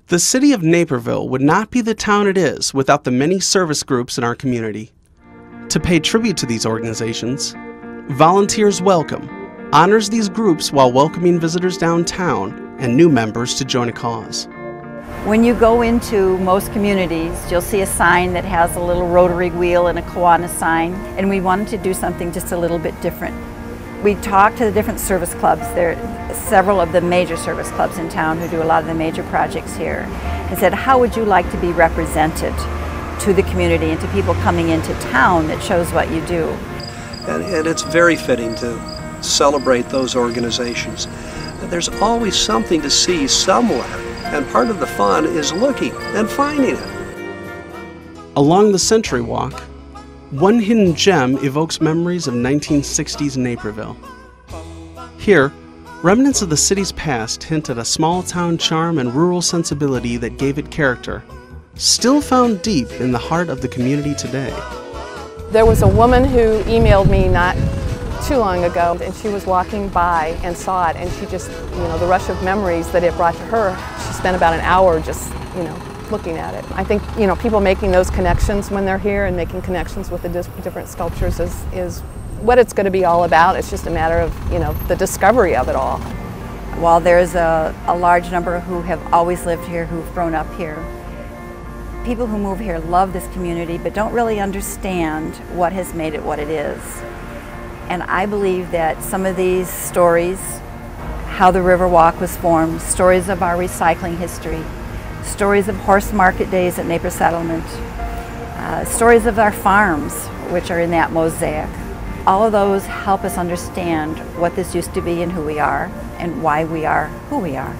The city of Naperville would not be the town it is without the many service groups in our community. To pay tribute to these organizations, Volunteers Welcome honors these groups while welcoming visitors downtown and new members to join a cause. When you go into most communities, you'll see a sign that has a little rotary wheel and a Kiwanis sign, and we wanted to do something just a little bit different. We talked to the different service clubs. There are several of the major service clubs in town who do a lot of the major projects here, and said, how would you like to be represented to the community and to people coming into town that shows what you do? And it's very fitting to celebrate those organizations. There's always something to see somewhere, and part of the fun is looking and finding it. Along the Century Walk, one hidden gem evokes memories of 1960s Naperville. Here, remnants of the city's past hint at a small-town charm and rural sensibility that gave it character, still found deep in the heart of the community today. There was a woman who emailed me not too long ago, and she was walking by and saw it, and she just, the rush of memories that it brought to her, she spent about an hour just, looking at it. I think, people making those connections when they're here and making connections with the different sculptures is what it's going to be all about. It's just a matter of, the discovery of it all. While there's a large number who have always lived here, who've grown up here, people who move here love this community but don't really understand what has made it what it is. And I believe that some of these stories, how the Riverwalk was formed, stories of our recycling history, stories of horse market days at Naper Settlement, stories of our farms, which are in that mosaic. All of those help us understand what this used to be and who we are, and why we are who we are.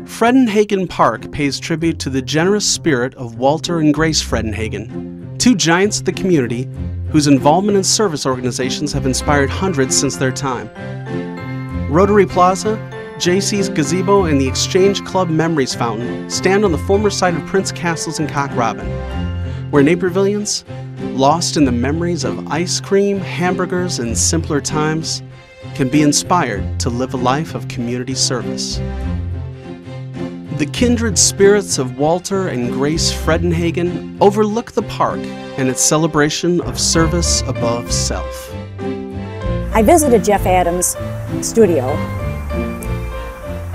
Fredenhagen Park pays tribute to the generous spirit of Walter and Grace Fredenhagen, two giants of the community whose involvement in service organizations have inspired hundreds since their time. Rotary Plaza, JC's Gazebo, and the Exchange Club Memories Fountain stand on the former site of Prince Castles in Cock Robin, where Napervillians, lost in the memories of ice cream, hamburgers, and simpler times, can be inspired to live a life of community service. The kindred spirits of Walter and Grace Fredenhagen overlook the park and its celebration of service above self. I visited Jeff Adams' studio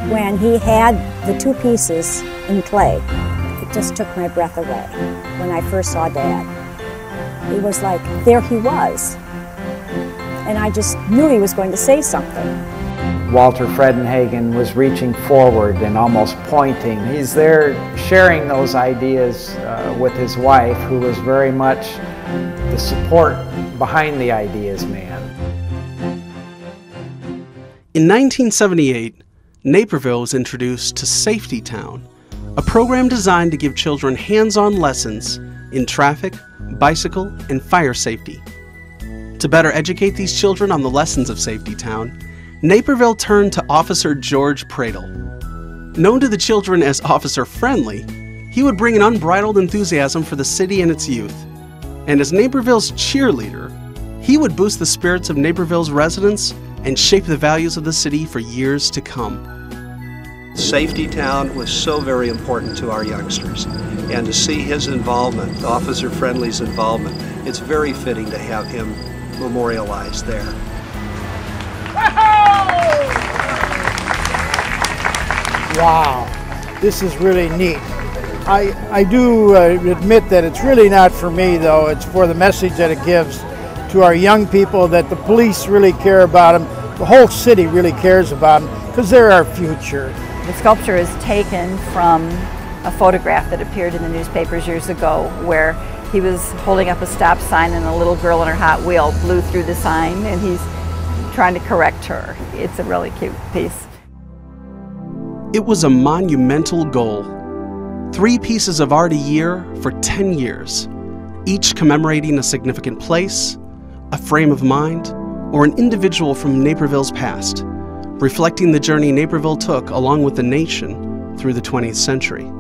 when he had the two pieces in clay. It just took my breath away when I first saw Dad. It was like, there he was. And I just knew he was going to say something. Walter Fredenhagen was reaching forward and almost pointing. He's there sharing those ideas with his wife, who was very much the support behind the ideas man. In 1978, Naperville was introduced to Safety Town, a program designed to give children hands-on lessons in traffic, bicycle, and fire safety. To better educate these children on the lessons of Safety Town, Naperville turned to Officer George Pradle. Known to the children as Officer Friendly, he would bring an unbridled enthusiasm for the city and its youth. And as Naperville's cheerleader, he would boost the spirits of Naperville's residents and shape the values of the city for years to come. Safety Town was so very important to our youngsters, and to see his involvement, Officer Friendly's involvement, it's very fitting to have him memorialized there. Wow, this is really neat. I do admit that it's really not for me, though. It's for the message that it gives to our young people, that the police really care about them. The whole city really cares about them because they're our future. The sculpture is taken from a photograph that appeared in the newspapers years ago, where he was holding up a stop sign and a little girl in her Hot Wheel blew through the sign, and he's trying to correct her. It's a really cute piece. It was a monumental goal. 3 pieces of art a year for 10 years, each commemorating a significant place, a frame of mind, or an individual from Naperville's past, reflecting the journey Naperville took along with the nation through the 20th century.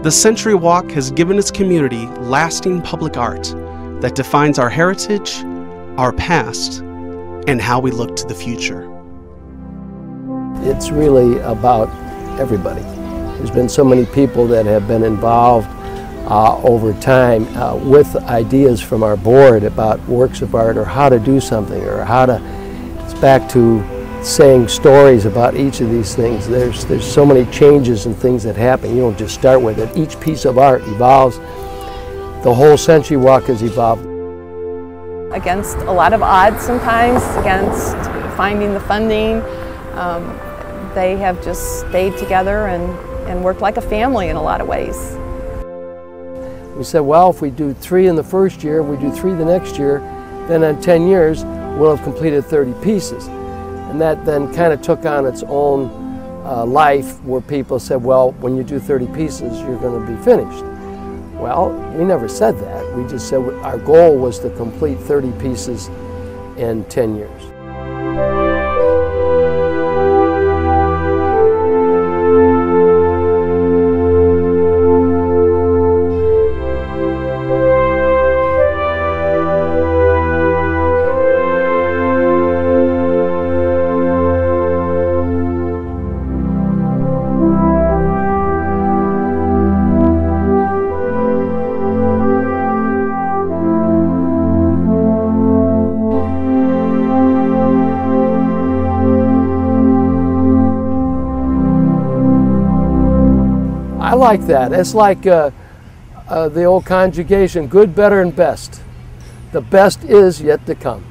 The Century Walk has given its community lasting public art that defines our heritage, our past, and how we look to the future. It's really about everybody. There's been so many people that have been involved over time with ideas from our board about works of art or how to do something or how to, it's back to saying stories about each of these things. There's so many changes and things that happen. You don't just start with it. Each piece of art evolves. The whole Century Walk has evolved. Against a lot of odds sometimes, against finding the funding, they have just stayed together and worked like a family in a lot of ways. We said, well, if we do 3 in the first year, we do 3 the next year, then in 10 years, we'll have completed 30 pieces. And that then kind of took on its own life where people said, well, when you do 30 pieces, you're going to be finished. Well, we never said that. We just said our goal was to complete 30 pieces in 10 years. I like that. It's like the old conjugation, good, better, and best. The best is yet to come.